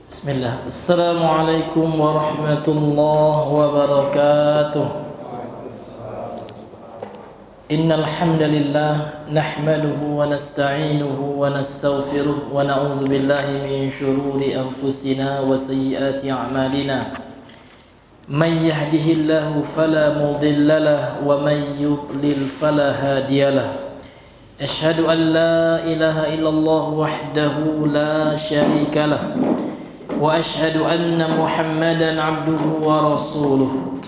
Bismillah. Assalamualaikum warahmatullahi wabarakatuh. Innal hamdalillah nahmaduhu wa nasta'inuhu wa nastaghfiruh wa na'udzu billahi min shururi anfusina wa sayyiati a'malina. Man yahdihillahu fala mudilla lahu wa man yudlil fala hadiyalah. Ashhadu an la ilaha illallah wahdahu la syarika lah. Wa ashhadu anna Muhammadan abduhu wa rasuluh.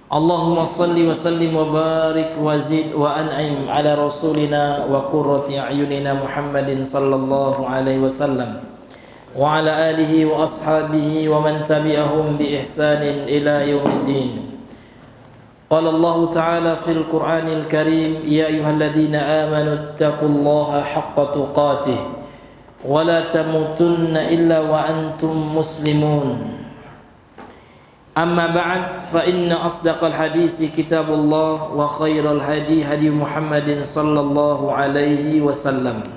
Allahumma salli wa sallim wa barik wa zid wa an'im ala rasulina wa qurrati a'yunina Muhammadin sallallahu alaihi wasallam wa ala alihi wa ashabihi wa man tabi'ahum bi ihsanin ila yaumiddin. Qala Allah ta'ala fil Qur'anil Karim, ya ayyuhalladzina amanu ittaqullaha haqqa tuqatih wa la tamutunna illa wa antum muslimun. Amma ba'd, fa inna asdaqal hadisi kitabullah wa khairal hadi hadi Muhammadin sallallahu alaihi wasallam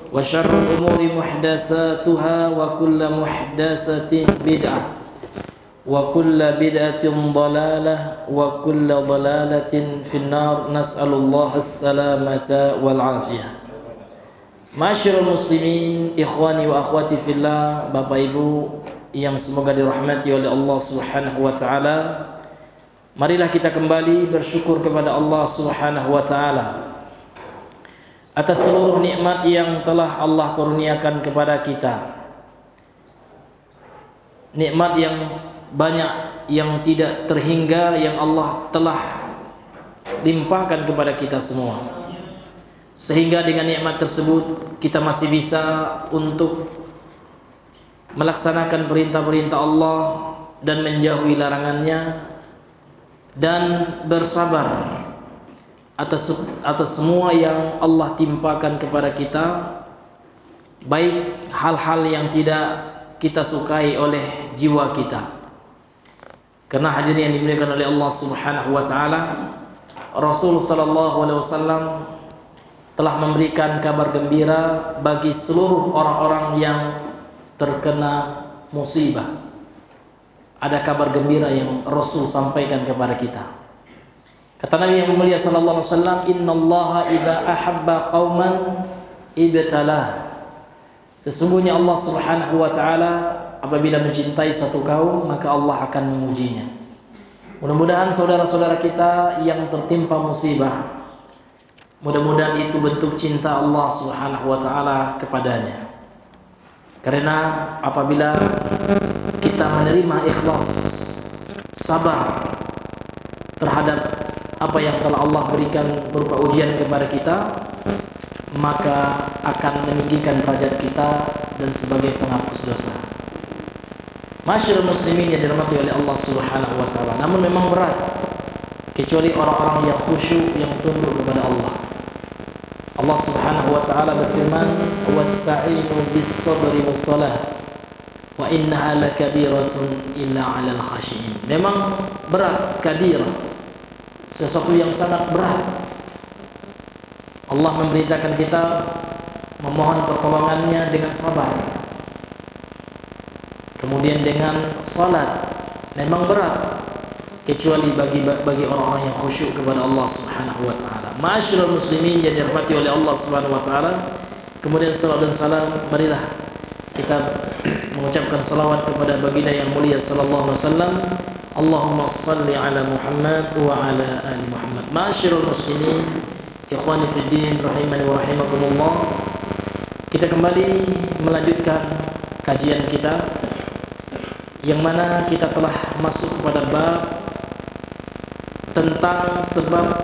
wa syarrul umuri muhdatsatuha wa kullu muhdatsatin bid'ah wa kullu bid'atin dhalalah wa kullu dhalalatin finnar. Nas'alullaha as-salamata wal afiyah. Masyarul muslimin, ikhwani wa akhwati fillah, Bapak Ibu yang semoga dirahmati oleh Allah Subhanahu wa taala. Marilah kita kembali bersyukur kepada Allah Subhanahu wa taala atas seluruh nikmat yang telah Allah kurniakan kepada kita. Nikmat yang banyak yang tidak terhingga yang Allah telah limpahkan kepada kita semua. Sehingga dengan nikmat tersebut kita masih bisa untuk melaksanakan perintah-perintah Allah dan menjauhi larangannya, dan bersabar atas semua yang Allah timpakan kepada kita, baik hal-hal yang tidak kita sukai oleh jiwa kita. Karena hadirin yang dimuliakan oleh Allah Subhanahu wa taala, Rasul sallallahu alaihi wasallam telah memberikan kabar gembira bagi seluruh orang-orang yang terkena musibah. Ada kabar gembira yang Rasul sampaikan kepada kita. Kata Nabi yang mulia sallallahu alaihi wasallam, "Innallaha idza ahabba qauman ibtalah." Sesungguhnya Allah Subhanahu wa taala apabila mencintai suatu kaum, maka Allah akan mengujinya. Mudah-mudahan saudara-saudara kita yang tertimpa musibah, mudah-mudahan itu bentuk cinta Allah Subhanahu wa taala kepadanya. Karena apabila kita menerima ikhlas, sabar terhadap apa yang telah Allah berikan berupa ujian kepada kita, maka akan meninggikan derajat kita dan sebagai penghapus dosa. Masyarul muslimin yang dirahmati oleh Allah Subhanahu wa taala. Namun memang berat kecuali orang-orang yang khusyuk, yang tunduk kepada Allah. Allah Subhanahu wa taala berfirman, "Wasta'inu bis-sabri was-salah wa innaha lakabiratun illa 'alal khashiyin." Memang berat, kabir, sesuatu yang sangat berat. Allah memberitakan kita memohon pertolongannya dengan sabar. Kemudian dengan salat. Memang berat kecuali bagi orang-orang yang khusyuk kepada Allah Subhanahu wa taala. Masyarul muslimin yang dirahmati oleh Allah Subhanahu wa taala. Kemudian salawat dan salam, marilah kita mengucapkan salawat kepada baginda yang mulia sallallahu alaihi wasallam. Allahumma shalli ala Muhammad wa ala ali Muhammad. Masyarul muslimin, ikhwani fid din, rahimani wa rahimakumullah. Kita kembali melanjutkan kajian kita yang mana kita telah masuk kepada bab tentang sebab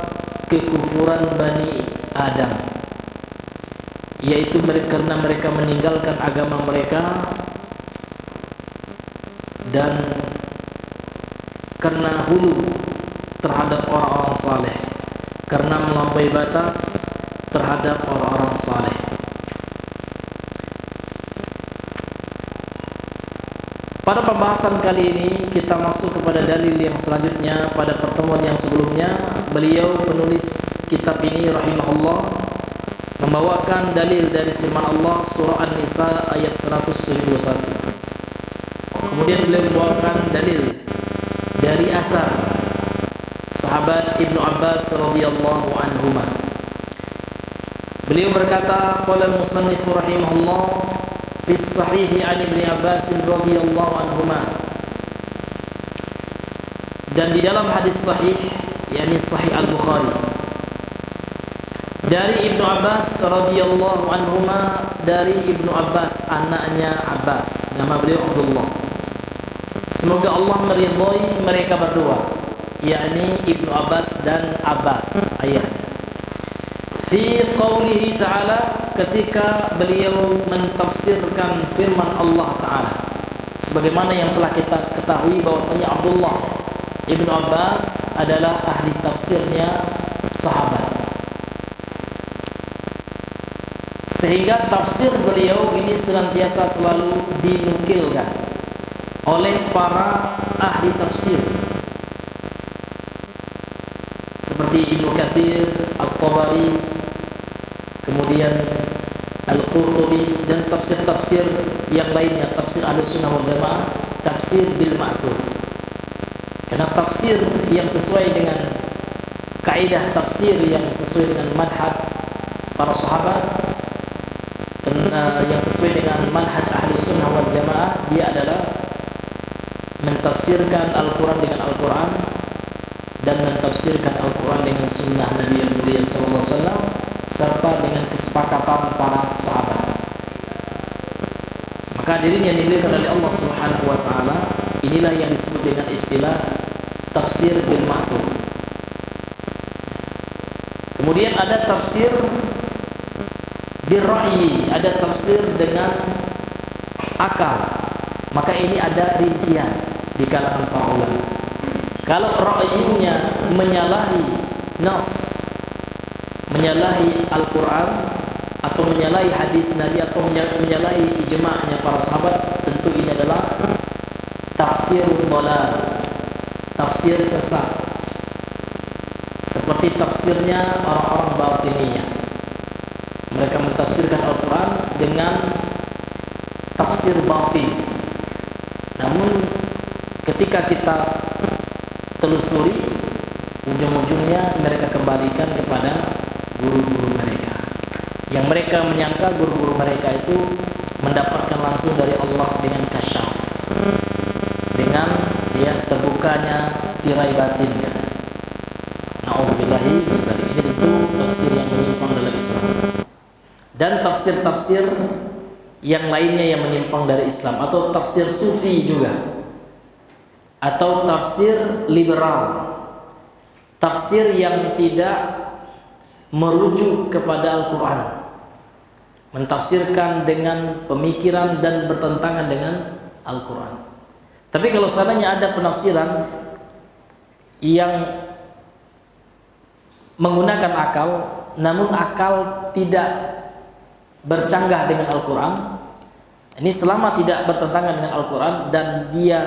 kekufuran Bani Adam, yaitu karena mereka meninggalkan agama mereka dan karena hulu terhadap orang-orang saleh, karena melampaui batas terhadap orang-orang saleh. Pada pembahasan kali ini kita masuk kepada dalil yang selanjutnya. Pada pertemuan yang sebelumnya, beliau penulis kitab ini rahimahullah membawakan dalil dari firman Allah surah An-Nisa ayat 171. Kemudian beliau membawakan dalil dari asar sahabat Ibnu Abbas radhiyallahu anhuma. Beliau berkata, qala al-musannif rahimahullah fi sahih an Ibnu Abbas radhiyallahu anhuma. Dan di dalam hadis sahih, yakni sahih Al-Bukhari, dari Ibnu Abbas radhiyallahu anhuma, dari Ibnu Abbas anaknya Abbas, nama beliau Abdullah. Semoga Allah meridhai mereka berdua, yakni Ibnu Abbas dan Abbas ayahnya. Fi qaulihi ta'ala, ketika beliau mentafsirkan firman Allah Ta'ala, sebagaimana yang telah kita ketahui bahwasanya Abdullah Ibnu Abbas adalah ahli tafsirnya sahabat, sehingga tafsir beliau ini senantiasa selalu dinukilkan oleh para ahli tafsir seperti Ibnu Katsir, At-Tabari, kemudian Al-Qurtubi, dan tafsir-tafsir yang lainnya, tafsir Ahlussunnah wal Jamaah, tafsir bil ma'thur. Karena tafsir yang sesuai dengan kaidah tafsir yang sesuai dengan manhaj para sahabat, yang sesuai dengan manhaj Ahlussunnah wal Jamaah, dia adalah mentafsirkan Al-Quran dengan Al-Quran dan mentafsirkan Al-Quran dengan sunnah Nabi yang mulia sallallahu alaihi wasallam, serta dengan kesepakatan para sahabat. Maka hadirin yang dimuliakan oleh Allah Subhanahu wa taala, inilah yang disebut dengan istilah tafsir bil ma'thur. Kemudian ada tafsir bil ra'yi, ada tafsir dengan akal. Maka ini ada rincian di kalangan para ulama. Kalau ra'yinya menyalahi nas, menyalahi Al-Quran, atau menyalahi hadis Nabi, atau menyalahi ijma'nya para sahabat, tentu ini adalah tafsir dhalal, tafsir sesat, seperti tafsirnya orang-orang Batiniyah. Mereka mentafsirkan Al-Quran dengan tafsir batin. Namun ketika kita telusuri, ujung-ujungnya mereka kembalikan kepada guru-guru mereka, yang mereka menyangka guru-guru mereka itu mendapatkan langsung dari Allah dengan kasyaf, dengan terbukanya tirai batin. Na'udzubillahi min dzalik. Ini tentu tafsir yang menyimpang dalam Islam. Dan tafsir-tafsir yang lainnya yang menyimpang dari Islam, atau tafsir sufi juga, atau tafsir liberal, tafsir yang tidak merujuk kepada Al-Quran, mentafsirkan dengan pemikiran dan bertentangan dengan Al-Quran. Tapi kalau seandainya ada penafsiran yang menggunakan akal, namun akal tidak bercanggah dengan Al-Quran, ini selama tidak bertentangan dengan Al-Quran dan dia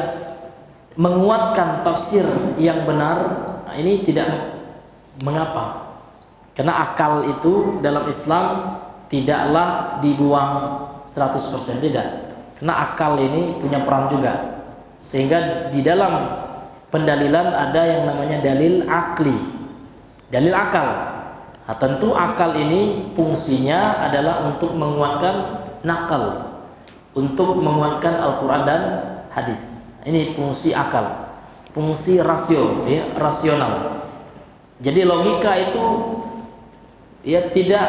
menguatkan tafsir yang benar, ini tidak mengapa. Karena akal itu dalam Islam tidaklah dibuang 100%, tidak. Karena akal ini punya peran juga. Sehingga di dalam pendalilan ada yang namanya dalil akli, dalil akal. Nah, tentu akal ini fungsinya adalah untuk menguatkan nakal, untuk menguatkan Al-Quran dan hadis. Ini fungsi akal, fungsi rasio, rasional. Jadi logika itu tidak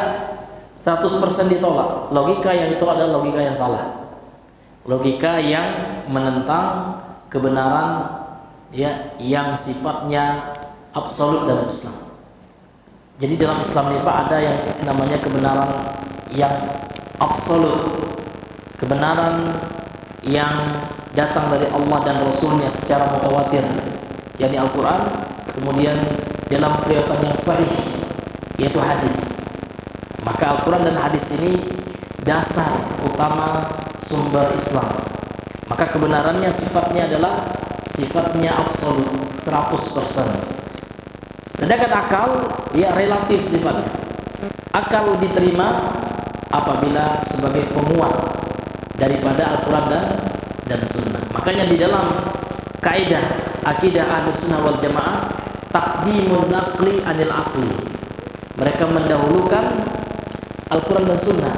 100% ditolak. Logika yang ditolak adalah logika yang salah, logika yang menentang kebenaran yang sifatnya absolut dalam Islam. Jadi dalam Islam ini Pak, ada yang namanya kebenaran yang absolut, kebenaran yang datang dari Allah dan Rasulnya secara mutawatir, yakni Al-Quran. Kemudian dalam periwayatan yang sahih, yaitu hadis. Maka Al-Quran dan hadis ini dasar utama sumber Islam. Maka kebenarannya sifatnya adalah sifatnya absolut, 100%. Sedangkan akal relatif sifatnya. Akal diterima apabila sebagai penguat daripada Al-Quran dan sunnah. Makanya di dalam kaidah akidah Ahlus Sunnah wal Jamaah, taqdimun naqli anil aqli. Mereka mendahulukan Al-Quran dan Sunnah,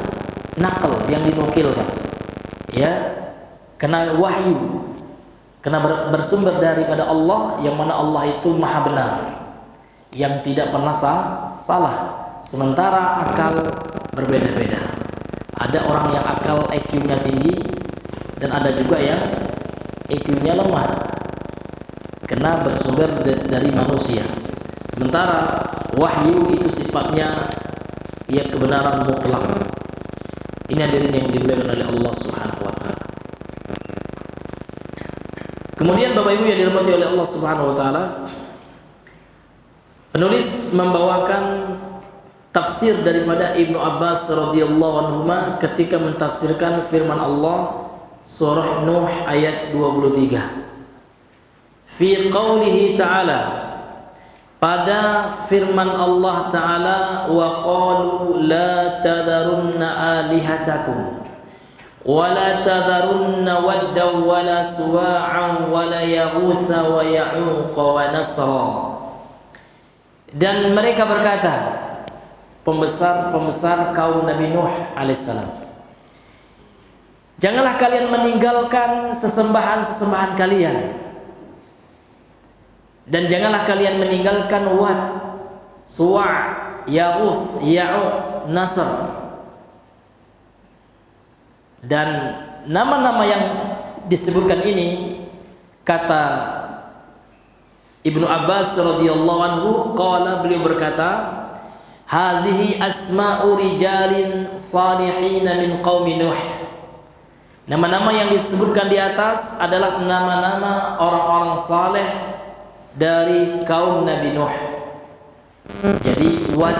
naql yang dinukilkan, ya, karena wahyu, karena bersumber daripada Allah, yang mana Allah itu maha benar, yang tidak pernah salah. Sementara akal berbeda-beda. Ada orang yang akal IQ-nya tinggi, dan ada juga yang IQ-nya lemah, karena bersumber dari manusia. Sementara wahyu itu sifatnya ya kebenaran mutlak. Ini hadirin yang dimuliakan oleh Allah Subhanahu wa taala. Kemudian Bapak Ibu yang dirahmati oleh Allah Subhanahu wa taala, penulis membawakan tafsir daripada Ibnu Abbas radhiyallahu anhuma ketika mentafsirkan firman Allah surah Nuh ayat 23. Fi qaulihi ta'ala, pada firman Allah Ta'ala, wa qalu la tadharunna alihatakum wa la tadharunna waddan wa la suwa'an wa la yaghutsa wa ya'uqa wa nasra. Dan mereka berkata, pembesar kaum Nabi Nuh alaihissalam, janganlah kalian meninggalkan sesembahan-sesembahan kalian, dan janganlah kalian meninggalkan Wad, Suwa', Ya'us, Ya'uq, Nasr, dan nama-nama yang disebutkan ini. Kata Ibnu Abbas radhiyallahu anhu, qala, beliau berkata, hadhihi asma'u rijalin salihin min qaumi Nuh. Nama-nama yang disebutkan di atas adalah nama-nama orang-orang saleh dari kaum Nabi Nuh. Jadi Wad,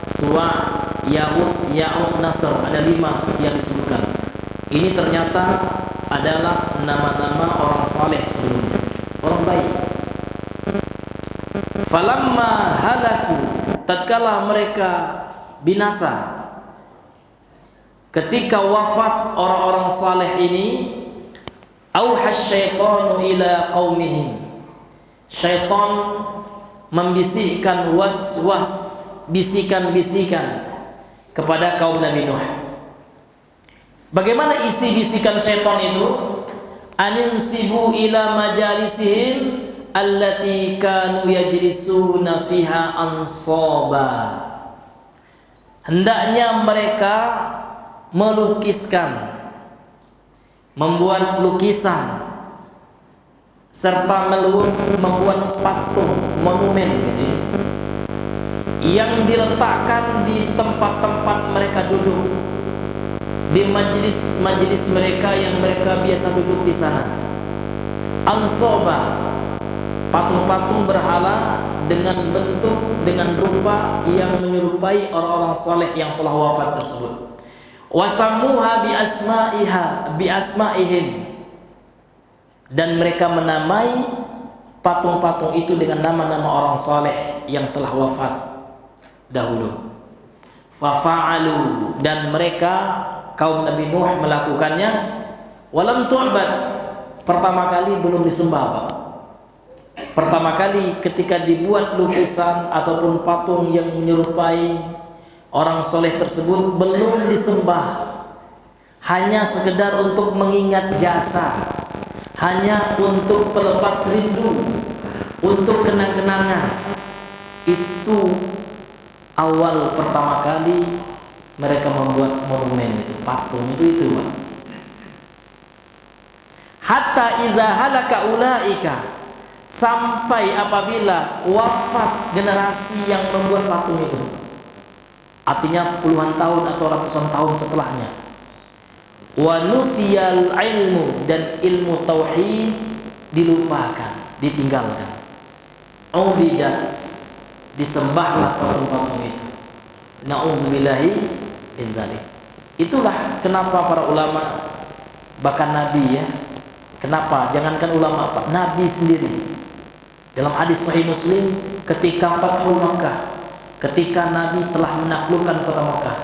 Suwa', Ya'us, Ya'uq, Nasr, ada 5 yang disebutkan. Ini ternyata adalah nama-nama orang saleh sebelumnya, orang baik. Falamma halaku, tatkala mereka binasa, ketika wafat orang-orang saleh ini, auhas syaitanu ila qaumihim, syaitan membisikkan was-was, bisikan-bisikan kepada kaum Nabi Nuh. Bagaimana isi bisikan syaitan itu? Aninsibu ila majalisihim allati kanu yajlisuna fiha ansaba. Hendaknya mereka melukiskan, membuat lukisan, serta membuat patung, monumen gitu ya, yang diletakkan di tempat-tempat mereka duduk, di majelis-majelis mereka yang mereka biasa duduk di sana. Ansaba, patung-patung berhala dengan bentuk, dengan rupa yang menyerupai orang-orang saleh yang telah wafat tersebut. Wasamuha bi asma'ihim, dan mereka menamai patung-patung itu dengan nama-nama orang saleh yang telah wafat dahulu. Fafa'alu, dan mereka kaum Nabi Nuh melakukannya. Walam tu'bad, pertama kali belum disembah, Pak. Pertama kali ketika dibuat lukisan ataupun patung yang menyerupai orang soleh tersebut, belum disembah, hanya sekedar untuk mengingat jasa, hanya untuk pelepas rindu, untuk kenang-kenangan. Itu awal pertama kali mereka membuat monumen itu, patung itu Pak. Hatta idza halaka ulaika, sampai apabila wafat generasi yang membuat patung itu, artinya puluhan tahun atau ratusan tahun setelahnya. Wa nusiyal ilmu, dan ilmu tauhid dilupakan, ditinggalkan. Ubidat, disembahlah patung-patung itu. Na'udzubillahi min dzalik. Itulah kenapa para ulama, bahkan Nabi ya, kenapa jangankan ulama, Pak, Nabi sendiri dalam hadis Sahih Muslim ketika Fathul Makkah, ketika Nabi telah menaklukkan kota Makkah,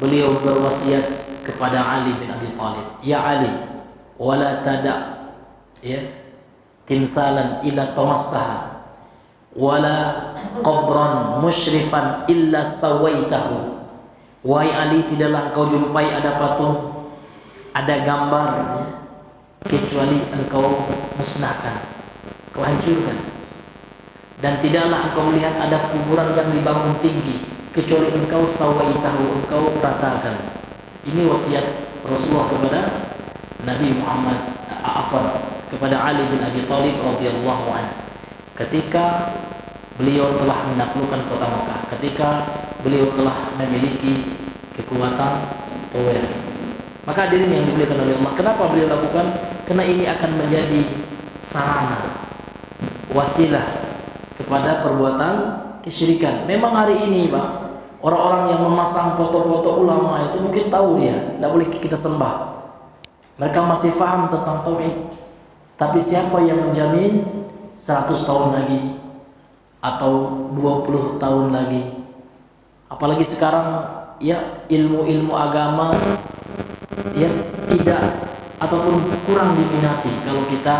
beliau berwasiat kepada Ali bin Abi Thalib, ya Ali, wala tada' ya timsalan illa tamastaha wala qabran musyrifan illa sawaitahu. Wahai Ali, tidaklah engkau jumpai ada patung, ada gambar ya, kecuali engkau musnahkan, kau hancurkan. Dan tidaklah engkau melihat ada kuburan yang dibangun tinggi kecuali engkau sawaitahu, engkau ratakan. Ini wasiat Rasulullah kepada Nabi Muhammad, kepada Ali bin Abi Thalib radhiyallahu anhu ketika beliau telah menaklukkan kota Mekah, ketika beliau telah memiliki kekuatan power. Maka hadirin yang dimuliakan oleh Allah, kenapa beliau lakukan? Karena ini akan menjadi sarana, wasilah kepada perbuatan kesyirikan. Memang hari ini Pak, orang-orang yang memasang foto-foto ulama itu mungkin tahu dia tidak boleh kita sembah, mereka masih paham tentang tauhid. Tapi siapa yang menjamin 100 tahun lagi atau 20 tahun lagi, apalagi sekarang ya ilmu-ilmu agama ya tidak ataupun kurang diminati kalau kita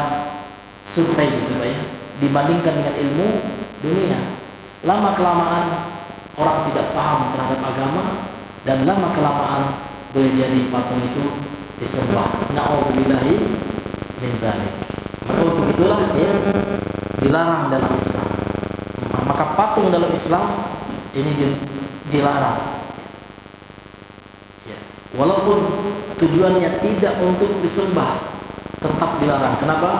survei gitu Pak ya, dibandingkan dengan ilmu dunia. Lama kelamaan orang tidak paham terhadap agama, dan lama kelamaan boleh jadi patung itu disembah. Na'udzubillahi min dzalik. Maka untuk itulah ya dilarang dalam Islam. Maka patung dalam Islam ini dilarang. Ya. Walaupun tujuannya tidak untuk disembah, tetap dilarang. Kenapa?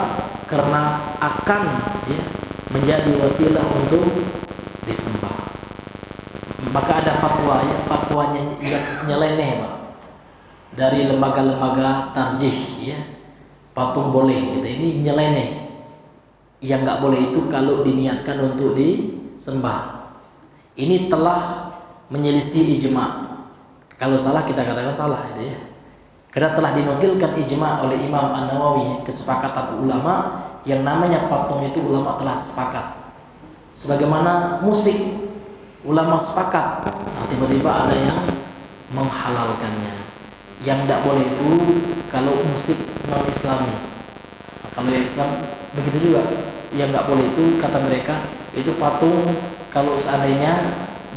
Karena akan ya menjadi wasilah untuk disembah. Maka ada fatwa ya, fatwanya yang nyeleneh Pak, dari lembaga-lembaga tarjih ya, patung boleh gitu. Ini nyeleneh. Yang nggak boleh itu kalau diniatkan untuk disembah. Ini telah menyelisih ijma'. Kalau salah kita katakan salah itu ya. Karena telah dinukilkan ijma' oleh Imam An-Nawawi, kesepakatan ulama yang namanya patung itu ulama telah sepakat. Sebagaimana musik, ulama sepakat. Nah, tiba-tiba ada yang menghalalkannya. Yang tidak boleh itu kalau musik non-Islami. Nah, kalau yang Islam begitu juga. Yang nggak boleh itu kata mereka itu patung kalau seandainya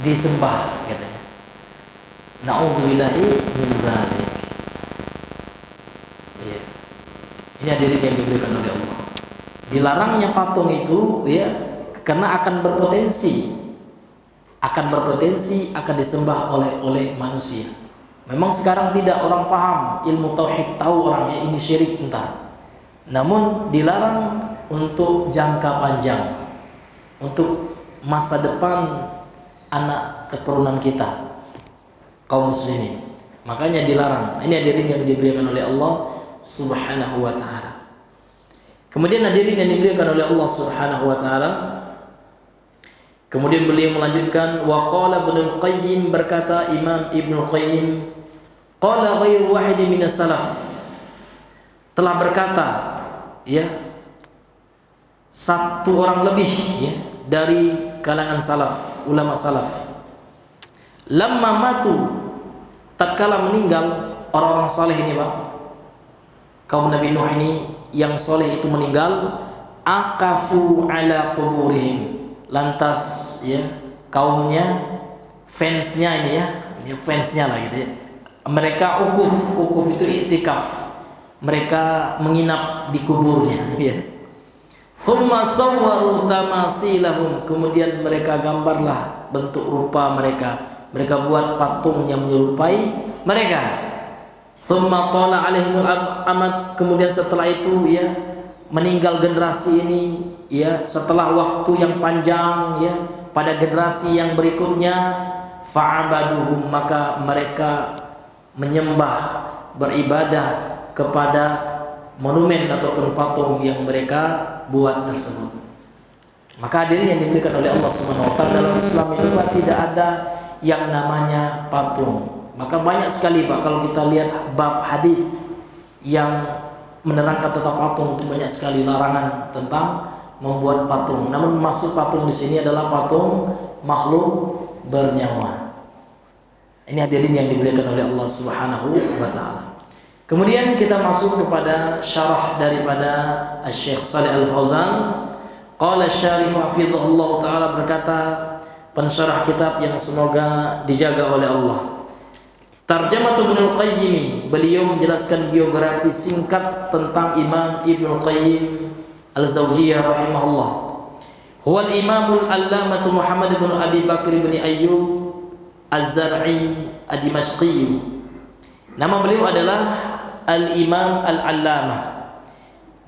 disembah katanya. Na'udzubillahi min dzalik. Ya. Ini hadirin yang diberikan oleh Allah. Dilarangnya patung itu ya karena akan berpotensi akan disembah oleh manusia. Memang sekarang tidak orang paham ilmu tauhid, tahu orangnya ini syirik entar. Namun dilarang untuk jangka panjang, untuk masa depan anak keturunan kita kaum muslimin. Makanya dilarang. Ini hadirin yang dimuliakan oleh Allah Subhanahu wa taala. Kemudian hadirin yang dimuliakan oleh Allah Subhanahu wa taala, kemudian beliau melanjutkan, wa qala Ibnu Qayyim, berkata Imam Ibnu Qayyim, qala ghairu wahidin minas salaf, telah berkata ya satu orang lebih ya dari kalangan salaf, ulama salaf, lamma matu, tatkala meninggal orang-orang saleh ini Pak, kaum Nabi Nuh ini yang soleh itu meninggal, aqafu ala quburihim, lantas ya kaumnya, fansnya ini ya fansnya lah gitu ya, mereka ukuf itu i'tikaf, mereka menginap di kuburnya ya. Thumma sawwaru tamasilahum, kemudian mereka gambarlah bentuk rupa mereka buat patung yang menyerupai mereka. Thumma tala alaihimul amad, kemudian setelah itu ya meninggal generasi ini ya, setelah waktu yang panjang ya, pada generasi yang berikutnya, fa'abaduhum, maka mereka menyembah, beribadah kepada monumen ataupun patung yang mereka buat tersebut. Maka hadirin yang diberikan oleh Allah Subhanahu wa taala, dalam Islam itu Pak tidak ada yang namanya patung. Maka banyak sekali Pak kalau kita lihat bab hadis yang menerangkan tentang patung, itu banyak sekali larangan tentang membuat patung. Namun maksud patung di sini adalah patung makhluk bernyawa. Ini hadirin yang dimuliakan oleh Allah Subhanahu wa taala. Kemudian kita masuk kepada syarah daripada Syekh Shalih Al-Fauzan. Qala syarih hafizahullah taala, berkata pensyarah kitab yang semoga dijaga oleh Allah. Tarjamah Ibnu Qayyim, beliau menjelaskan biografi singkat tentang Imam Ibnu Qayyim Al-Zawjiyah rahimahullah. Huwa al-Imamul Allamah Muhammad bin Abi Bakr bin Ayyub Az-Zar'i Ad-Dimashqi. Nama beliau adalah Al-Imam Al-Allamah.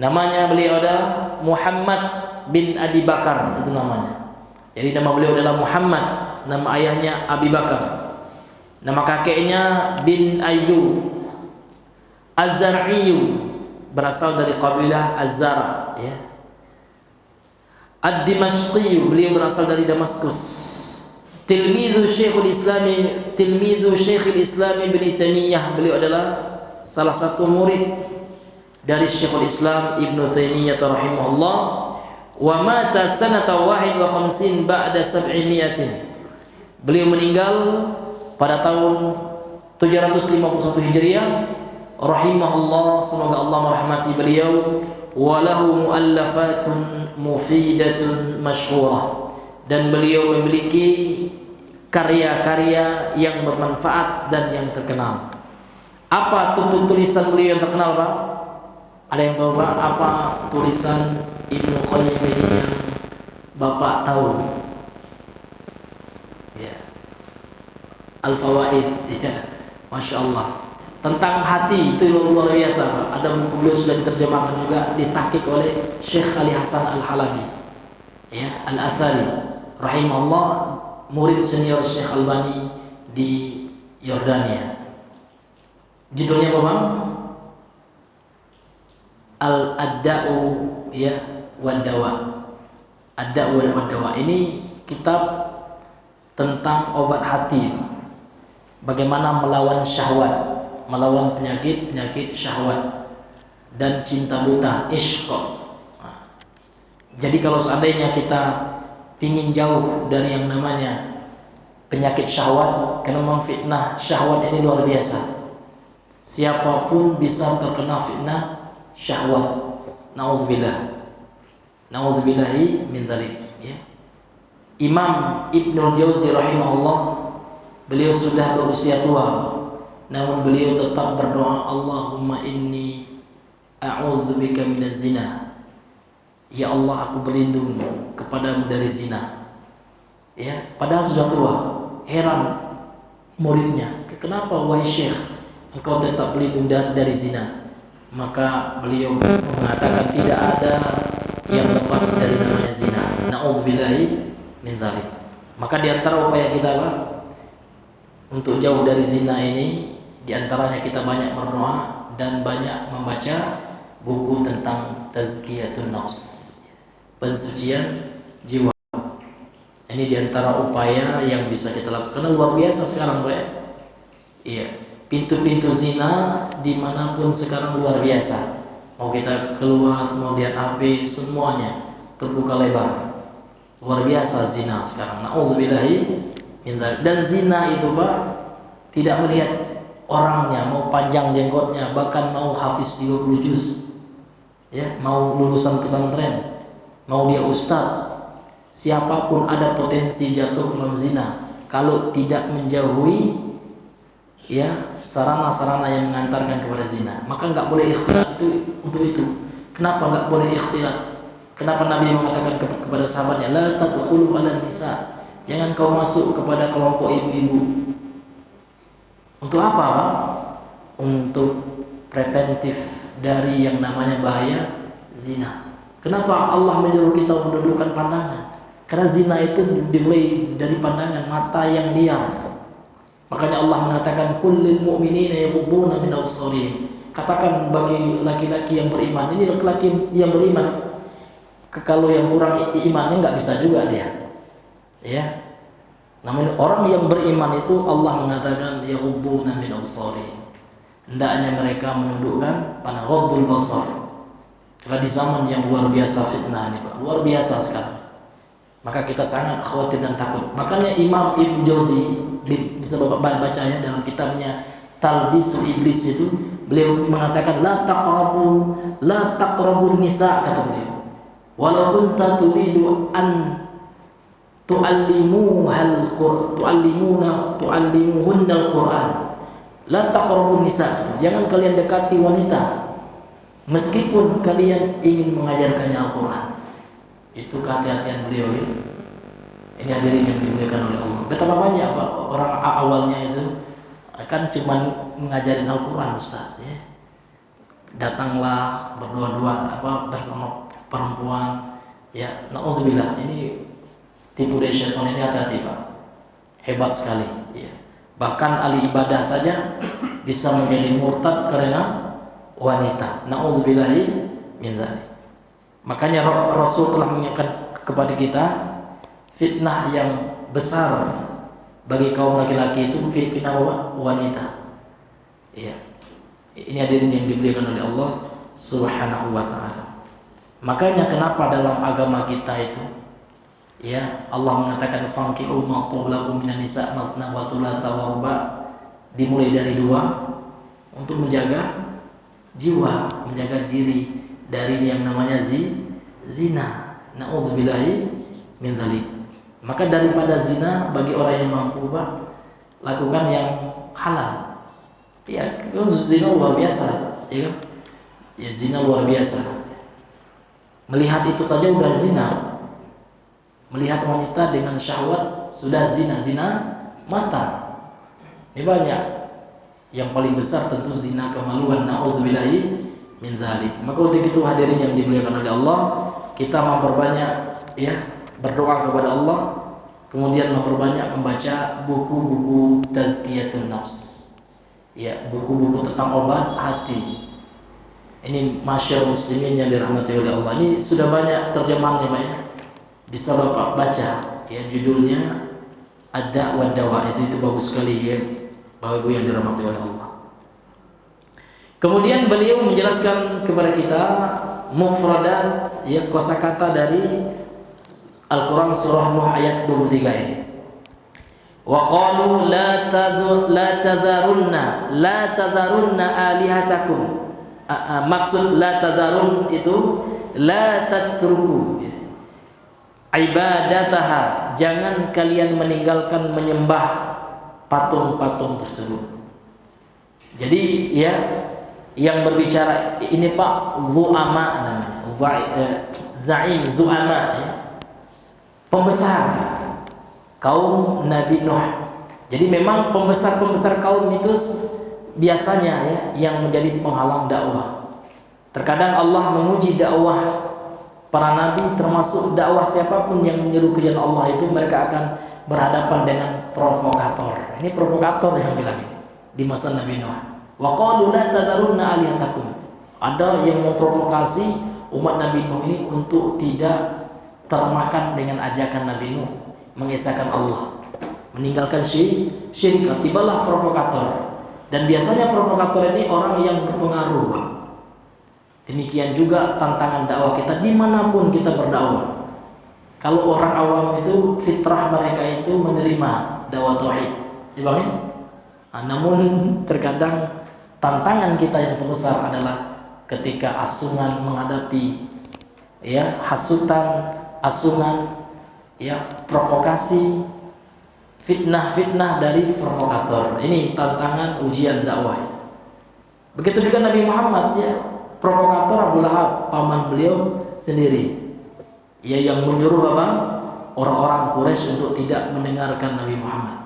Namanya beliau adalah Muhammad bin Abi Bakar, itu namanya. Jadi nama beliau adalah Muhammad, nama ayahnya Abi Bakar. Nama kakeknya bin Ayyub. Az-Zar'i, berasal dari kabilah Az-Zar', ya. Ad-Dimashqi, beliau berasal dari Damaskus. Tilmidhu Syekhul Islam Ibn Taimiyah, beliau adalah salah satu murid dari Syekhul Islam Ibn Taimiyah rahimahullah. Wa mata sanata 51 ba'da 700. Beliau meninggal pada tahun 751 Hijriah rahimahullah, semoga Allah merahmati beliau. Walahu muallafatun mufidatun masyhurah, dan beliau memiliki karya-karya yang bermanfaat dan yang terkenal. Apa tulisan beliau yang terkenal, Pak? Ada yang tahu, Pak? Apa tulisan Ibnu Qayyim ini yang Bapak tahu? Ya. Al-Fawaid, ya. Masya Allah. Tentang hati itu luar biasa, Pak. Ada buku beliau sudah diterjemahkan juga, ditakik oleh Syekh Ali Hasan Al-Halabi, ya, Al-Athari rahimahullah, murid senior Syekh Albani di Yordania. Judulnya apa, Bang? Al-Adda'u, ya, Wad-Dawa. Ad-Da'u Wad-Dawa ini kitab tentang obat hati, bagaimana melawan syahwat, melawan penyakit syahwat dan cinta buta, ishq. Jadi kalau seandainya kita ingin jauh dari yang namanya penyakit syahwat, karena memang fitnah syahwat ini luar biasa. Siapapun bisa terkena fitnah syahwat. Nauzubillah. Nauzubillahi min dzalik, ya. Imam Ibnu Jauzi rahimahullah, beliau sudah berusia tua, namun beliau tetap berdoa, Allahumma inni a'udzubika minaz zina. Ya Allah, aku berlindung kepadamu dari zina. Ya, padahal sudah tua. Heran muridnya, kenapa wahai Syekh engkau tetap berlindung dari zina? Maka beliau mengatakan tidak ada yang lepas dari namanya zina. Na'udzubillahi min dzalik. Maka di antara upaya kita, Pak, untuk jauh dari zina ini, di antaranya kita banyak berdoa dan banyak membaca buku tentang tazkiyatun nafs, pensucian jiwa. Ini di antara upaya yang bisa kita lakukan. Luar biasa sekarang, Pak. Iya, pintu-pintu zina dimanapun sekarang luar biasa. Mau kita keluar, mau lihat HP, semuanya terbuka lebar. Luar biasa zina sekarang. Na'udzubillahi min dzalik. Dan zina itu, Pak, tidak melihat orangnya, mau panjang jenggotnya, bahkan mau hafiz 30 juz, ya, mau lulusan pesantren, mau dia ustaz, siapapun ada potensi jatuh ke dalam zina kalau tidak menjauhi, ya, sarana-sarana yang mengantarkan kepada zina. Maka nggak boleh ikhtilat itu untuk itu. Kenapa nggak boleh ikhtilat? Kenapa Nabi mengatakan kepada sahabatnya, la tadkhulu 'alan nisa, jangan kau masuk kepada kelompok ibu-ibu. Untuk apa, Pak? Untuk preventif dari yang namanya bahaya zina. Kenapa Allah menyuruh kita mendudukkan pandangan? Karena zina itu dimulai dari pandangan mata yang liar. Makanya Allah mengatakan kullil mu'minina yaghudduna min absarihim. Katakan bagi laki-laki yang beriman, ini laki-laki yang beriman. Kalau yang kurang imannya nggak bisa juga dia, ya. Namun orang yang beriman itu Allah mengatakan yaghudduna min absarihim, hendaknya mereka menundukkan pada ghaddul basar. Karena di zaman yang luar biasa fitnah ini, Pak, luar biasa sekarang. Maka kita sangat khawatir dan takut. Makanya Imam Ibnu Jauzi, bisa Bapak baca ya dalam kitabnya talbisu iblis itu, beliau mengatakan la taqrabun nisa, kata beliau. Walau kunta turidu an tuallimuhunnal Qur'an, la taqrabun nisa. Jangan kalian dekati wanita meskipun kalian ingin mengajarkannya Al-Qur'an. Itu kehati-hatian beliau ya. Ini hadirin yang dimuliakan oleh Allah. Betapa banyak Pak orang awalnya itu kan cuman mengajarin Al-Qur'an, Ustaz ya. Datanglah berdua-dua bersama perempuan ya. Nauzubillah, ini tipu daya syaitan ini, hati-hati Pak. Hebat sekali ya. Bahkan ahli ibadah saja bisa menjadi murtad karena wanita. Nauzubillahi min dzalik. Makanya Rasul telah mengingatkan kepada kita, fitnah yang besar bagi kaum laki-laki itu fitnah wanita. Iya. Ini hadirin yang dimuliakan oleh Allah Subhanahu wa taala. Makanya kenapa dalam agama kita itu ya Allah mengatakan fankihu ma qablakum minan nisa matsna wa thulatha wa ruba, dimulai dari 2 untuk menjaga jiwa, menjaga diri dari yang namanya zina. Nauzubillahi min dzalik. Maka daripada zina, bagi orang yang mampu Pak, lakukan yang halal. Ya, zina luar biasa, ya kan? Ya zina luar biasa. Melihat itu saja udah zina. Melihat wanita dengan syahwat sudah zina mata. Ini banyak. Yang paling besar tentu zina kemaluan. Nauzubillahi min dzalik. Maka untuk itu hadirin yang dimuliakan oleh Allah, kita memperbanyak ya berdoa kepada Allah, kemudian memperbanyak membaca buku-buku tazkiyatun nafs. Ya, buku-buku tentang obat hati. Ini masyarakat muslimin yang dirahmati oleh Allah. Ini sudah banyak terjemahannya Pak ya. Bisa Bapak baca ya, judulnya Ad-Da' wa Dawa. Itu bagus sekali ya Bapak Ibu yang dirahmati oleh Allah. Kemudian beliau menjelaskan kepada kita mufradat ya, kosakata dari Al-Qur'an surah Nuh ayat 23 ini. Wa qalu la tadarunna alihatakum. Maksud la tadarun itu la tatruku ibadataha, jangan kalian meninggalkan menyembah patung-patung tersebut. Jadi ya, yang berbicara ini Pak Zu'ama namanya, Zaim Zu'ama ya, pembesar kaum Nabi Nuh. Jadi memang pembesar-pembesar kaum itu biasanya ya yang menjadi penghalang dakwah. Terkadang Allah menguji dakwah para nabi, termasuk dakwah siapapun yang menyeru ke jalan Allah itu, mereka akan berhadapan dengan provokator. Ini provokator yang bilang ini di masa Nabi Nuh. Wa qalu la tadarunna alihatakum. Ada yang memprovokasi umat Nabi Nuh ini untuk tidak termakan dengan ajakan Nabi Nuh, mengesahkan Allah, meninggalkan syirik. Tibalah provokator. Dan biasanya provokator ini orang yang berpengaruh. Demikian juga tantangan dakwah kita dimanapun kita berdakwah. Kalau orang awam itu fitrah mereka itu menerima dakwah tauhid, namun terkadang tantangan kita yang terbesar adalah ketika asungan menghadapi ya hasutan, asungan ya provokasi, fitnah-fitnah dari provokator. Ini tantangan ujian dakwah itu. Begitu juga Nabi Muhammad ya, provokator Abu Lahab, paman beliau sendiri. Ya, yang menyuruh orang-orang Quraisy untuk tidak mendengarkan Nabi Muhammad.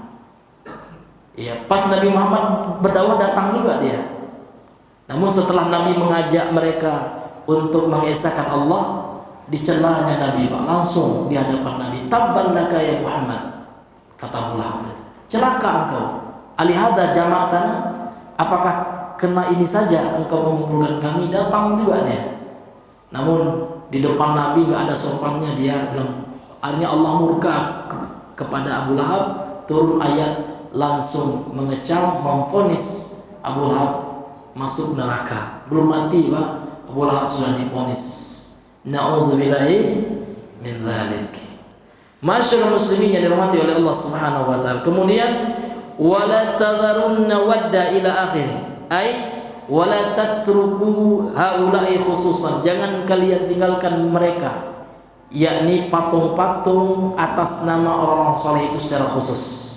Ya, pas Nabi Muhammad berdakwah datang juga dia. Namun setelah Nabi mengajak mereka untuk mengesahkan Allah, dicelanya Nabi Pak, langsung di hadapan Nabi. Tabban laka ya Muhammad, kata Abu Lahab. Celaka engkau. Alihada jama'atana, apakah kena ini saja engkau mengumpulkan kami? Datang juga dia. Namun di depan Nabi nggak ada sopannya, dia bilang. Akhirnya Allah murka kepada Abu Lahab, turun ayat langsung mengecam, memvonis Abu Lahab masuk neraka. Belum mati Pak, Abu Lahab sudah divonis. Na'udzubillahi min dzalik. Masyaallah muslimin yang dirahmati oleh Allah Subhanahu wa taala. Kemudian wala tadharunna wadda ila akhir, ay wala tatruku haula'i khususan, jangan kalian tinggalkan mereka, yakni patung-patung atas nama orang-orang soleh itu secara khusus.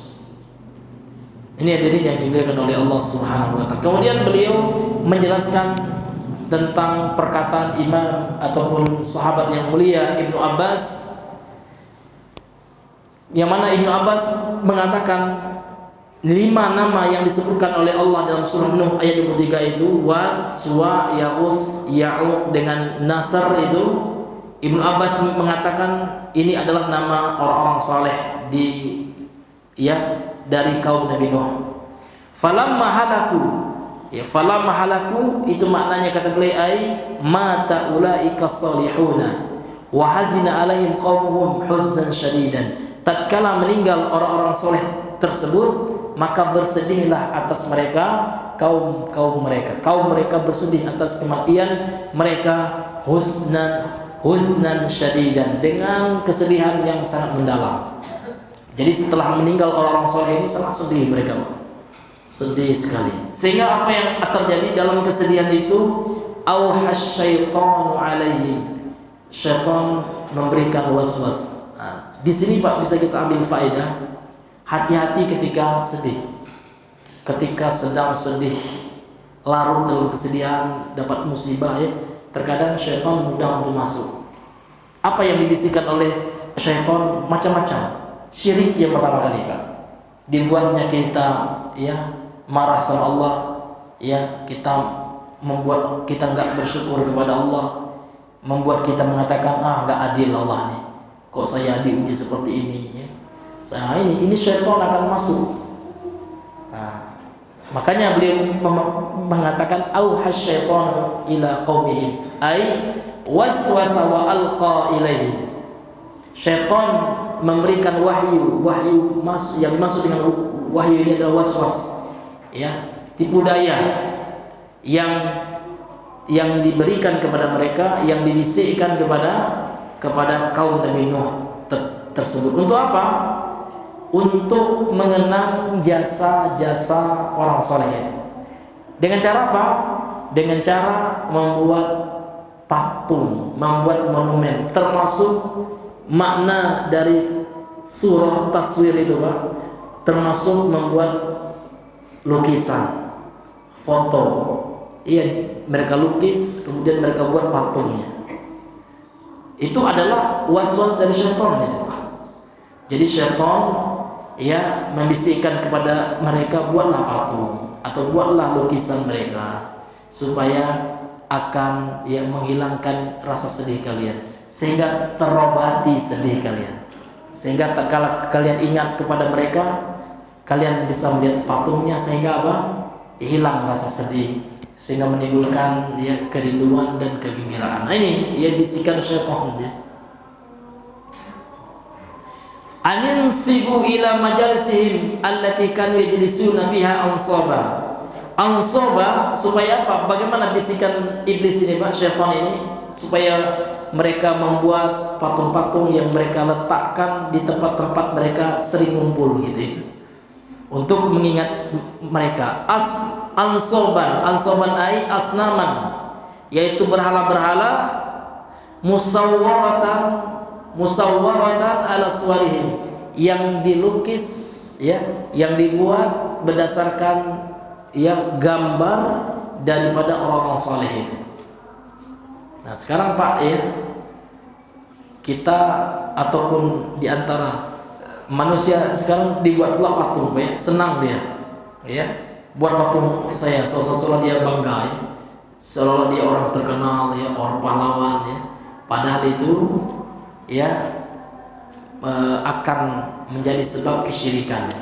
Ini hadirin yang dimuliakan oleh Allah Subhanahu wa taala. Kemudian beliau menjelaskan tentang perkataan imam ataupun sahabat yang mulia Ibnu Abbas, yang mana Ibnu Abbas mengatakan 5 nama yang disebutkan oleh Allah dalam surah Nuh ayat 23 itu, Wad, Suwa, Yahus, Ya'uq dengan Nasr itu, Ibnu Abbas mengatakan ini adalah nama orang-orang saleh dari kaum Nabi Nuh. Falamma halaku itu maknanya kata beliau ai mata ulaika salihuna wa hazina alaihim qaumuhum huznan syadidan. Tatkala meninggal orang-orang soleh tersebut, maka bersedihlah atas mereka kaum mereka bersedih atas kematian mereka huznan syadidan, dengan kesedihan yang sangat mendalam. Jadi setelah meninggal orang-orang soleh ini sangat sedih mereka, sedih sekali, sehingga apa yang terjadi dalam kesedihan itu, auhas syaitanu alaihim, syaitan memberikan waswas. Di sini Pak bisa kita ambil faedah, hati-hati ketika sedih, ketika sedang sedih, larut dalam kesedihan, dapat musibah ya, terkadang syaitan mudah untuk masuk. Apa yang dibisikkan oleh syaitan macam-macam. Syirik yang pertama kali Pak, dibuatnya kita ya marah sama Allah, ya kita membuat kita enggak bersyukur kepada Allah, membuat kita mengatakan enggak adil Allah nih, kok saya diuji seperti ini ya. Saya ini syaitan akan masuk. Nah, makanya beliau mengatakan auhas syaitan ila qaumihim, ai waswasa wa alqa ilaihim. Syaitan memberikan wahyu yang dimaksud dengan wahyu ini adalah waswas, ya, tipu daya yang diberikan kepada mereka, yang dibisikkan kepada kaum Nabi Nuh tersebut. Untuk apa? Untuk mengenang jasa-jasa orang soleh itu. Dengan cara apa? Dengan cara membuat patung, membuat monumen, termasuk makna dari surah taswir itu Pak, termasuk membuat lukisan, foto. Iya, mereka lukis kemudian mereka buat patungnya. Itu adalah was-was dari syaitan itu. Jadi syaitan ya membisikkan kepada mereka, buatlah patung atau buatlah lukisan mereka supaya akan ya menghilangkan rasa sedih kalian, sehingga terobati sedih kalian, sehingga kalau kalian ingat kepada mereka, kalian bisa melihat patungnya, sehingga apa? Hilang rasa sedih, sehingga menimbulkan ya kerinduan dan kegembiraan. Nah, ini ya bisikan syaitan ya. Aninsibu ila majalisihim allati kanu yajlisuna fiha ansaba. Ansaba supaya apa? Bagaimana bisikan iblis ini Pak, syaitan ini, supaya mereka membuat patung-patung yang mereka letakkan di tempat-tempat mereka sering ngumpul gitu ya, untuk mengingat mereka. Ansoban ai asnaman, yaitu berhala-berhala, musawwaratan ala suwarihim, yang dilukis ya, yang dibuat berdasarkan ya gambar daripada orang-orang saleh itu. Nah, sekarang Pak ya, kita ataupun diantara manusia sekarang dibuat pula patung Pak ya, senang dia ya, buat patung saya seolah-olah dia bangga ya, seolah dia orang terkenal ya, orang pahlawan ya, padahal itu ya akan menjadi sebab kesyirikan.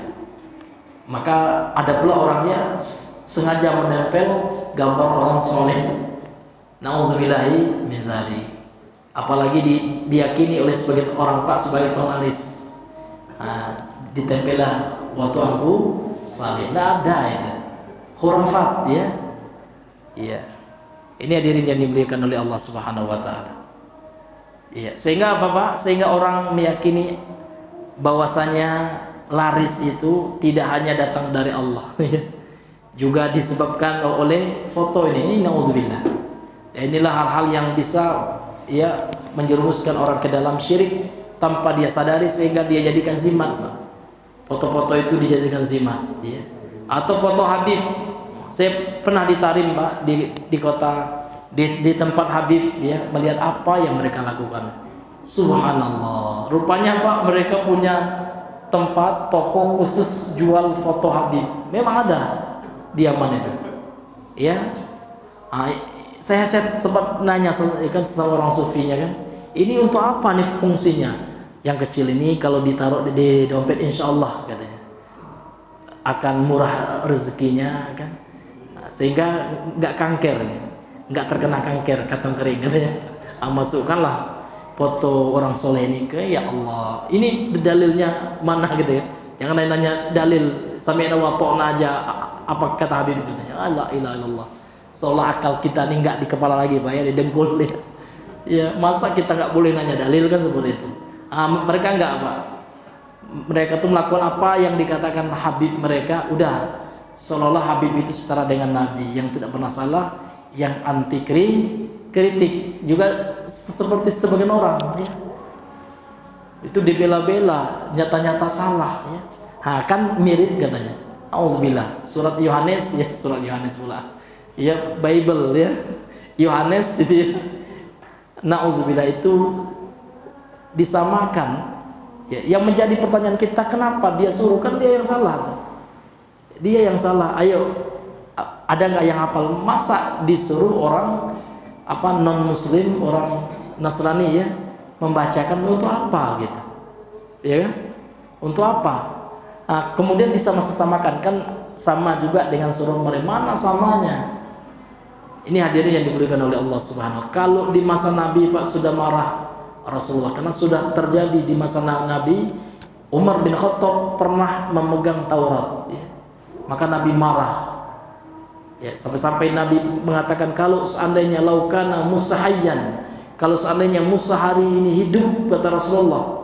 Maka ada pula orangnya sengaja menempel gambar orang soleh, na'udzubillahi min dzalik, apalagi diyakini oleh sebagian orang Pak sebagai penglaris. Ditempellah foto saleh. Tidak ada itu, khurafat ya. Iya. Ini hadirin yang dimuliakan oleh Allah Subhanahu wa taala. Iya, sehingga apa Pak? Sehingga orang meyakini bahwasanya laris itu tidak hanya datang dari Allah juga disebabkan oleh foto ini naudzubillah. Inilah hal-hal yang bisa ya menjerumuskan orang ke dalam syirik tanpa dia sadari, sehingga dia jadikan zimat, Pak. Foto-foto itu dijadikan zimat ya. Atau foto Habib. Saya pernah ditarim, Pak, di kota di tempat Habib ya, melihat apa yang mereka lakukan. Subhanallah. Rupanya, Pak, mereka punya tempat toko khusus jual foto Habib. Memang ada di Yaman itu. Ya. Saya sempat nanya kan sama orang sufinya kan, ini untuk apa nih fungsinya? Yang kecil ini kalau ditaruh di dompet insya Allah katanya akan murah rezekinya kan, sehingga nggak kanker, nggak terkena kanker kantong kering katanya. Masukkanlah foto orang soleh ini ke ya Allah. Ini dalilnya mana gitu ya? Jangan nanya dalil sami'na wa ta'na aja apa kata Habib katanya. La ilaha illallah. Seolah akal kita ini nggak di kepala lagi, Pak, ya, di dengkul ya. Ya, masa kita nggak boleh nanya dalil kan seperti itu. Mereka nggak, Pak. Mereka tuh melakukan apa yang dikatakan Habib mereka, udah seolah-olah Habib itu setara dengan Nabi yang tidak pernah salah, yang anti kritik juga seperti sebagian orang ya. Itu dibela-bela, nyata-nyata salah ya. Kan mirip katanya. Auzubillah. Surat Yohanes ya, surat Yohanes pula. Ya, Bible ya. Yohanes itu ya. Nauzubillah itu disamakan ya. Yang menjadi pertanyaan kita, kenapa dia suruh? Kan dia yang salah. Dia yang salah. Ayo, ada nggak yang hafal? Masa disuruh orang non muslim, orang Nasrani ya, membacakan untuk apa gitu? Ya kan? Untuk apa? Kemudian disama-samakan, kan sama juga dengan suruh mereka. Mana samanya? Ini hadirin yang dimuliakan oleh Allah Subhanahu wa ta'ala. Kalau di masa Nabi, Pak, sudah marah Rasulullah, karena sudah terjadi di masa Nabi. Umar bin Khattab pernah memegang Taurat ya. Maka Nabi marah ya, sampai-sampai Nabi mengatakan, kalau seandainya laukana Musa hayyan, kalau seandainya Musa hari ini hidup, kata Rasulullah,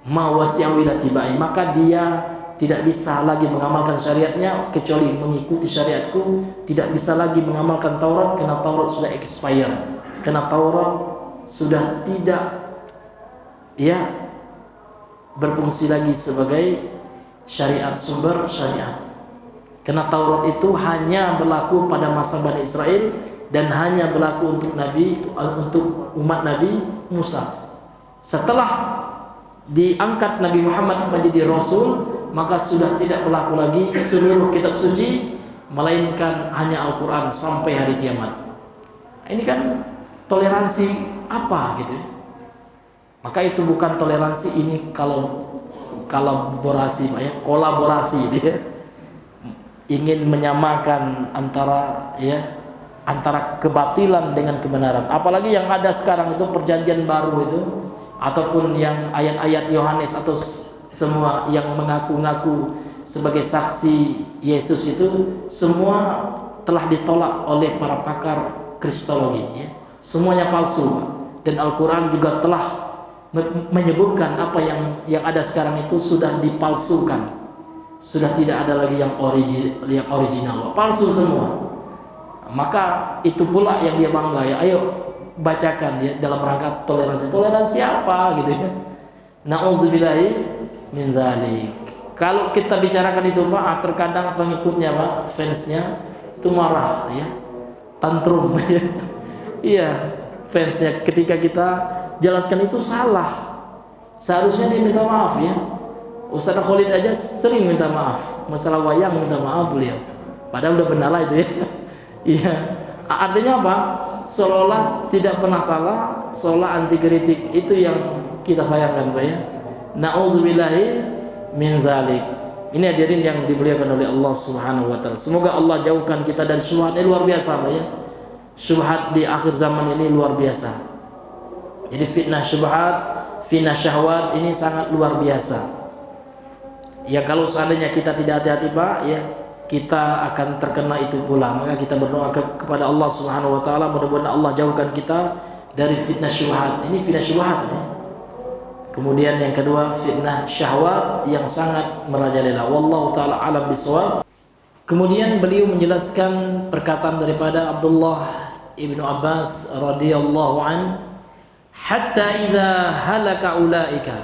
ma wasi'awila tibai, maka dia tidak bisa lagi mengamalkan syariatnya kecuali mengikuti syariatku, tidak bisa lagi mengamalkan Taurat karena Taurat sudah expire, karena Taurat sudah tidak ya berfungsi lagi sebagai syariat, sumber syariat. Karena Taurat itu hanya berlaku pada masa Bani Israel dan hanya berlaku untuk umat Nabi Musa. Setelah diangkat Nabi Muhammad menjadi Rasul, maka sudah tidak berlaku lagi seluruh kitab suci, melainkan hanya Al-Quran sampai hari kiamat. Ini kan toleransi apa gitu ya? Maka itu bukan toleransi, ini kalau kolaborasi, Pak, ya, kolaborasi gitu ya. Ingin menyamakan antara kebatilan dengan kebenaran. Apalagi yang ada sekarang itu perjanjian baru itu, ataupun yang ayat-ayat Yohanes atau semua yang mengaku-ngaku sebagai saksi Yesus itu semua telah ditolak oleh para pakar kristologi ya. Semuanya palsu, dan Al-Quran juga telah menyebutkan apa yang ada sekarang itu sudah dipalsukan, sudah tidak ada lagi yang original, palsu semua. Maka itu pula yang dia bangga ya, ayo bacakan ya, dalam rangka toleransi apa gitu ya. Na'udzubillahi min dzalik. Kalau kita bicarakan itu, Pak, terkadang pengikutnya, Pak, fansnya itu marah ya, tantrum ya. Iya, fansnya ketika kita jelaskan itu salah. Seharusnya dia minta maaf ya. Ustaz Khalid aja sering minta maaf masalah wayang, minta maaf beliau. Padahal udah benar lah itu ya. Iya. Artinya apa? Seolah tidak pernah salah, seolah anti kritik. Itu yang kita sayangkan, Pak ya. Na'udzubillahi min zalik. Ini hadirin yang dimuliakan oleh Allah Subhanahu wa taala. Semoga Allah jauhkan kita dari syubhat. Ini luar biasa, Pak ya. Syubhat di akhir zaman ini luar biasa. Jadi fitnah syubhat, fitnah syahwat ini sangat luar biasa. Ya, kalau seandainya kita tidak hati-hati, Pak ya, kita akan terkena itu pula. Maka kita berdoa kepada Allah Subhanahu wa taala, mudah-mudahan Allah jauhkan kita dari fitnah syubhat. Ini fitnah syubhat itu. Kemudian yang kedua, fitnah syahwat yang sangat merajalela. Wallahu taala alam bisawab. Kemudian beliau menjelaskan perkataan daripada Abdullah ibnu Abbas radhiyallahu an, hatta idza halaka ulaika,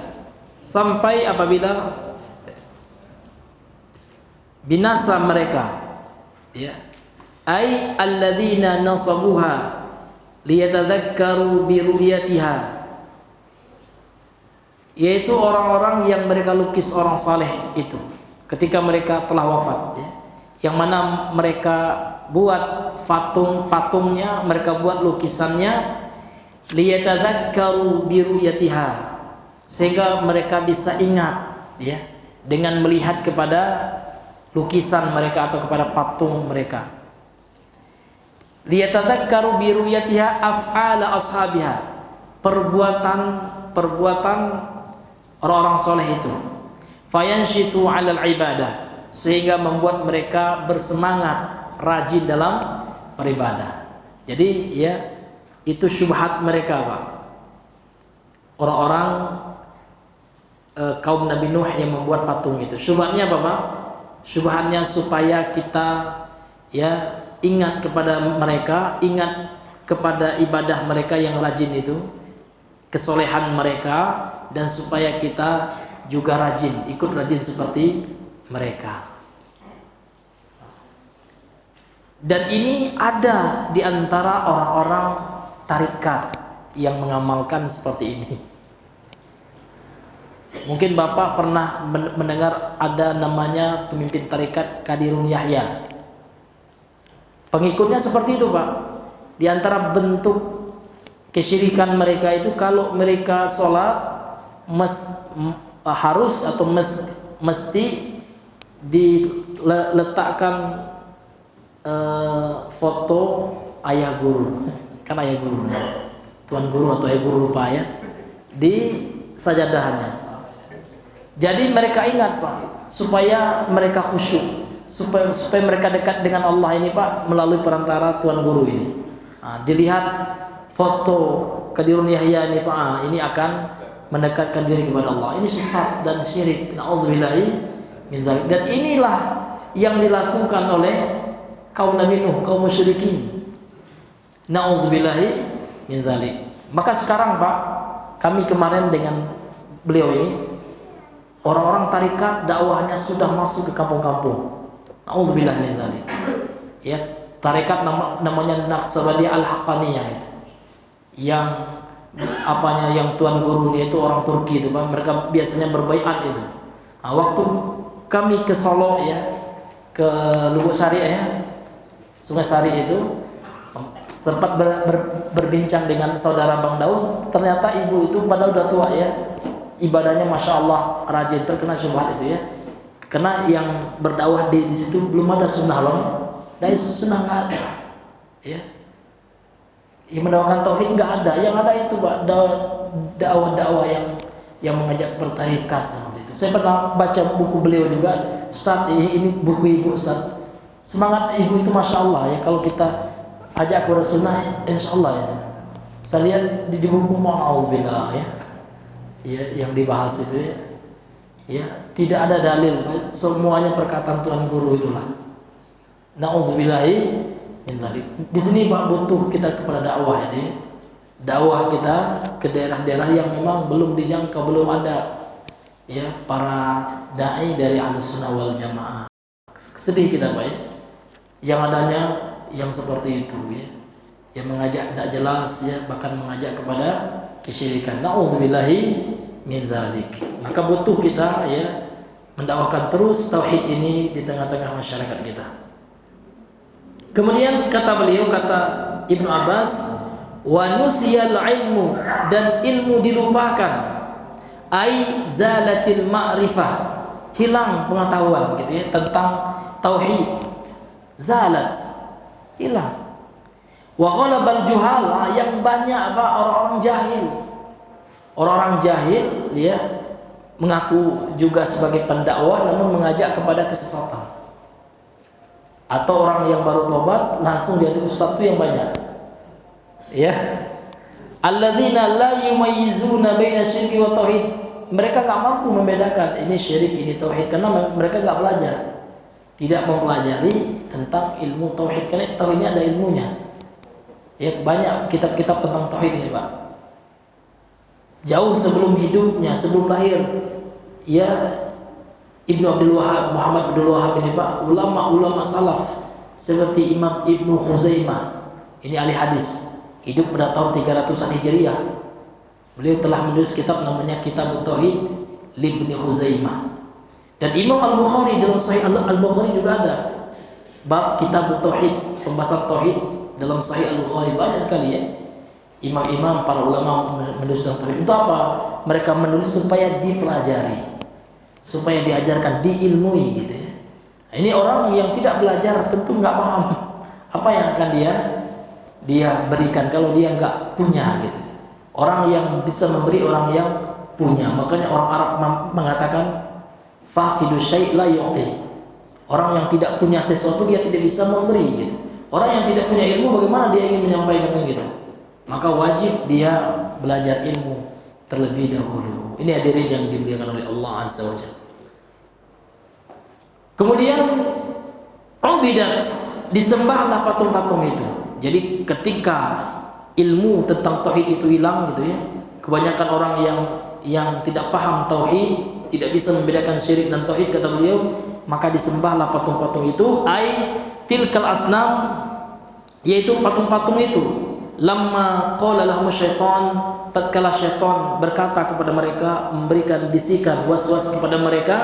sampai apabila binasa mereka, ya, ai alladzina nasabuha liyatadzakkaru bi ru'yatiha, yaitu orang-orang yang mereka lukis orang saleh itu ketika mereka telah wafat, ya, yang mana mereka buat patungnya, mereka buat lukisannya, liyatadzakkaru bi ru'yatiha, sehingga mereka bisa ingat, ya, dengan melihat kepada lukisan mereka atau kepada patung mereka. Liyatadzakkaru bi ru'yatiha af'ala ashabiha, perbuatan orang-orang soleh itu. Fayanshitu 'alal ibadah, sehingga membuat mereka bersemangat, rajin dalam beribadah. Jadi ya, itu syubhat mereka, Pak. Orang-orang kaum Nabi Nuh yang membuat patung itu. Syubhatnya apa, Pak? Syubhatnya supaya kita, ya, ingat kepada mereka, ingat kepada ibadah mereka yang rajin itu, kesolehan mereka, dan supaya kita juga rajin, ikut rajin seperti mereka. Dan ini ada di antara orang-orang tarikat yang mengamalkan seperti ini. Mungkin Bapak pernah mendengar ada namanya pemimpin tarikat Qadirun Yahya. Pengikutnya seperti itu, Pak. Di antara bentuk kesyirikan mereka itu, kalau mereka sholat harus atau mesti diletakkan foto ayah guru, kan ayah guru, tuan guru atau ayah guru lupa, ya, di sajadahnya. Jadi mereka ingat, Pak, supaya mereka khusyuk, supaya mereka dekat dengan Allah ini, Pak, melalui perantara tuan guru ini. Dilihat foto Qadirun Yahya ini, Pak, ini akan mendekatkan diri kepada Allah. Ini sesat dan syirik. Na'udzubillahi min dzalik. Dan inilah yang dilakukan oleh kaum Nabi Nuh, kaum musyrikin. Na'udzubillahi min dzalik. Maka sekarang, Pak, kami kemarin dengan beliau ini, orang-orang tarikat dakwahnya sudah masuk ke kampung-kampung. Na'udzubillah min dzalik. Ya, tarikat namanya Naqsabandiyah Al-Haqqaniyah itu. Yang apanya, yang tuan gurunya itu orang Turki itu, Pak. Mereka biasanya berbaiat itu. Waktu kami ke Solo, ya, ke Lubuk Sari, ya, Sungai Sari itu, sempat berbincang dengan saudara Bang Daus. Ternyata ibu itu padahal udah tua, ya, ibadahnya masya Allah rajin, terkena syubhat itu, ya. Karena yang berdakwah di situ belum ada sunnah loh, dari sunnah nggak ada, ya. Yang mendakwahkan tauhid nggak ada, yang ada itu, Pak, dakwah-dakwah yang mengajak bertarikat seperti itu. Saya pernah baca buku beliau juga, Ustaz, ini buku ibu, Ustaz. Semangat ibu itu masya Allah, ya, kalau kita ajak kepada sunnah, insya Allah itu. Saya lihat di buku Ma'auzubillah, ya. Ya, yang dibahas itu, ya, ya, tidak ada dalil, semuanya perkataan tuan guru itulah. Na'udzubillahi min dzalik. Di sini, Pak, butuh kita kepada dakwah itu, ya. Dakwah kita ke daerah-daerah yang memang belum dijangkau, belum ada, ya, para dai dari Ahlussunnah wal Jamaah. Sedih kita, Pak, ya. Yang adanya yang seperti itu, ya. Yang mengajak tidak jelas, ya, bahkan mengajak kepada kesyirikan. Na'udzubillahi min dzalik. Maka butuh kita, ya, mendakwahkan terus tauhid ini di tengah-tengah masyarakat kita. Kemudian kata beliau, kata Ibnu Abbas, wa nusiyal ilmu, dan ilmu dilupakan, ai zalatil ma'rifah, hilang pengetahuan, gitu, ya, tentang tauhid. Zalat, hilang. Wa ghalabal juhal, yang banyak, Pak, orang-orang jahil. Orang-orang jahil, ya, mengaku juga sebagai pendakwah namun mengajak kepada kesesatan. Atau orang yang baru tobat langsung jadi ustaz itu yang banyak. Ya. alladzina la yumayyizuna baina syirki wa tauhid. Mereka enggak mampu membedakan ini syirik, ini tauhid karena mereka enggak belajar. Tidak mempelajari tentang ilmu tauhid. Karena tauhid ini ada ilmunya. Ya, banyak kitab-kitab tentang tauhid ini, Pak. Jauh sebelum hidupnya, sebelum lahir, ya Ibnu Abdul Wahab, Muhammad Abdul Wahab ini, Pak, ulama-ulama salaf seperti Imam Ibnu Khuzaimah, ini ahli hadis, hidup pada tahun 300-an Hijriah. Beliau telah menulis kitab namanya Kitab Tauhid Ibnu Khuzaimah. Dan Imam Al-Bukhari dalam Sahih Al-Bukhari juga ada bab Kitab Tauhid, pembahasan tauhid dalam Sahih Al-Bukhari, banyak sekali ya. Imam-imam para ulama menulis tentang tauhid. Itu apa? Mereka menulis supaya dipelajari, supaya diajarkan, diilmui gitu ya. Nah, ini orang yang tidak belajar tentu nggak paham apa yang akan dia berikan kalau dia nggak punya gitu. Orang yang bisa memberi orang yang punya. Makanya orang Arab mengatakan faqidu syai' la yu'ti. Orang yang tidak punya sesuatu dia tidak bisa memberi gitu. Orang yang tidak punya ilmu bagaimana dia ingin menyampaikan gitu. Maka wajib dia belajar ilmu terlebih dahulu. Ini hadirin yang dimuliakan oleh Allah Azza wa Jalla. Kemudian ubidat, disembahlah patung-patung itu. Jadi ketika ilmu tentang tauhid itu hilang gitu ya, kebanyakan orang yang tidak paham tauhid, tidak bisa membedakan syirik dan tauhid kata beliau, maka disembahlah patung-patung itu, ai tilkal asnam, yaitu patung-patung itu. Lamma qala lahum syaitan, tatkala syaitan berkata kepada mereka, memberikan bisikan was-was kepada mereka,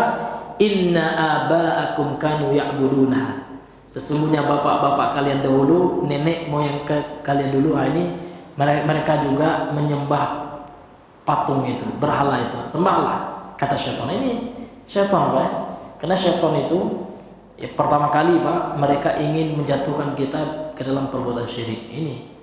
inna aba'akum kanu ya'buduna. Sesungguhnya bapak-bapak kalian dahulu, nenek moyang kalian dulu, ini mereka juga menyembah patung itu, berhala itu. Sembahlah, kata syaitan. Ini syaitan, Pak. Karena syaitan itu ya, pertama kali, Pak, mereka ingin menjatuhkan kita ke dalam perbuatan syirik. Ini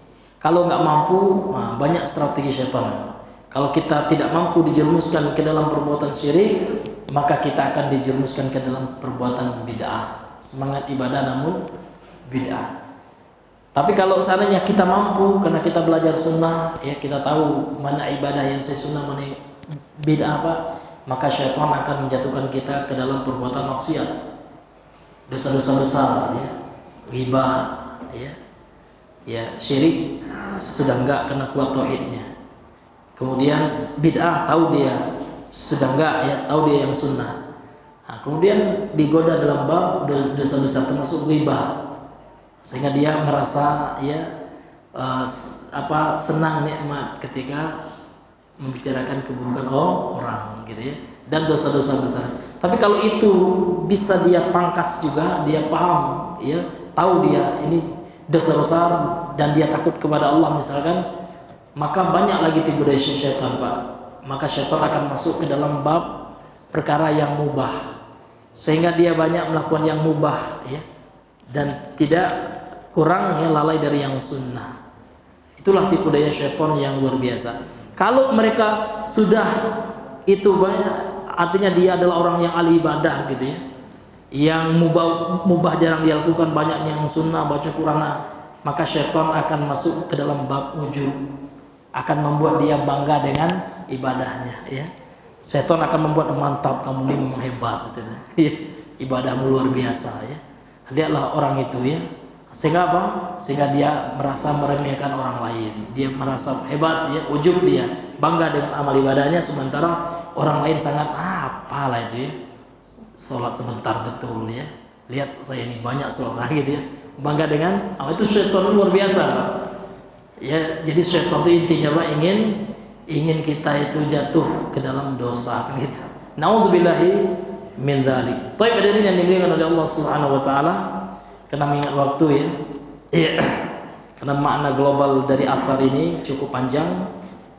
kalau nggak mampu, nah, banyak strategi syaitan. Kalau kita tidak mampu dijerumuskan ke dalam perbuatan syirik, maka kita akan dijerumuskan ke dalam perbuatan bid'ah. Semangat ibadah namun bid'ah. Tapi kalau seandainya kita mampu, karena kita belajar sunnah, ya kita tahu mana ibadah yang sesuai sunnah, mana bid'ah apa, maka syaitan akan menjatuhkan kita ke dalam perbuatan maksiat, dosa-dosa besar, ya, ghibah, ya syirik sudah enggak kena kuat tauhidnya. Kemudian bid'ah tahu dia sudah enggak, ya tahu dia yang sunnah. Nah, kemudian digoda dalam bab dosa-dosa termasuk ghibah, sehingga dia merasa ya senang nikmat ketika membicarakan keburukan orang gitu ya, dan dosa-dosa besar. Tapi kalau itu bisa dia pangkas juga, dia paham ya, tahu dia ini dosa besar dan dia takut kepada Allah misalkan, maka banyak lagi tipu daya syaitan, Pak. Maka syaitan akan masuk ke dalam bab perkara yang mubah, sehingga dia banyak melakukan yang mubah ya, dan tidak kurang ya lalai dari yang sunnah. Itulah tipu daya syaitan yang luar biasa. Kalau mereka sudah itu banyak, artinya dia adalah orang yang ahli ibadah gitu ya, yang mubah jarang dia lakukan, banyak yang sunnah, baca Quran, maka syaitan akan masuk ke dalam bab ujub, akan membuat dia bangga dengan ibadahnya ya. Syaitan akan membuat mantap, kamu ini memang hebat ya, ibadahmu luar biasa ya. Lihatlah orang itu ya, sehingga apa? Sehingga dia merasa meremehkan orang lain, dia merasa hebat ya, ujub, dia bangga dengan amal ibadahnya, sementara orang lain sangat apalah itu ya, sholat sebentar betul ya, lihat saya ini banyak sholat gitu ya, bangga dengan itu. Syaitan luar biasa ya. Jadi syaitan itu intinya Pak, ingin kita itu jatuh ke dalam dosa kan gitu. Nauzubillahi min dzalik. Baik, hadirin yang dimuliakan oleh Allah Subhanahu wa taala, karena mengingat waktu ya. Iya. Karena makna global dari asar ini cukup panjang,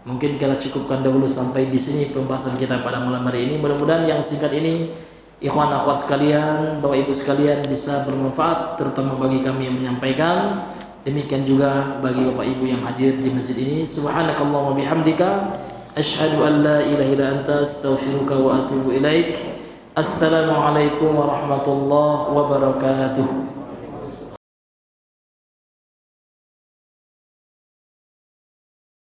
mungkin kita cukupkan dahulu sampai di sini pembahasan kita pada malam hari ini. Mudah-mudahan yang singkat ini ikhwan akhwat sekalian, bapak ibu sekalian bisa bermanfaat, terutama bagi kami yang menyampaikan. Demikian juga bagi bapak ibu yang hadir di masjid ini. Subhanakallahumma bihamdika asyhadu an la ilaha illa anta astaghfiruka wa atubu ilaik. Assalamualaikum warahmatullahi wabarakatuh.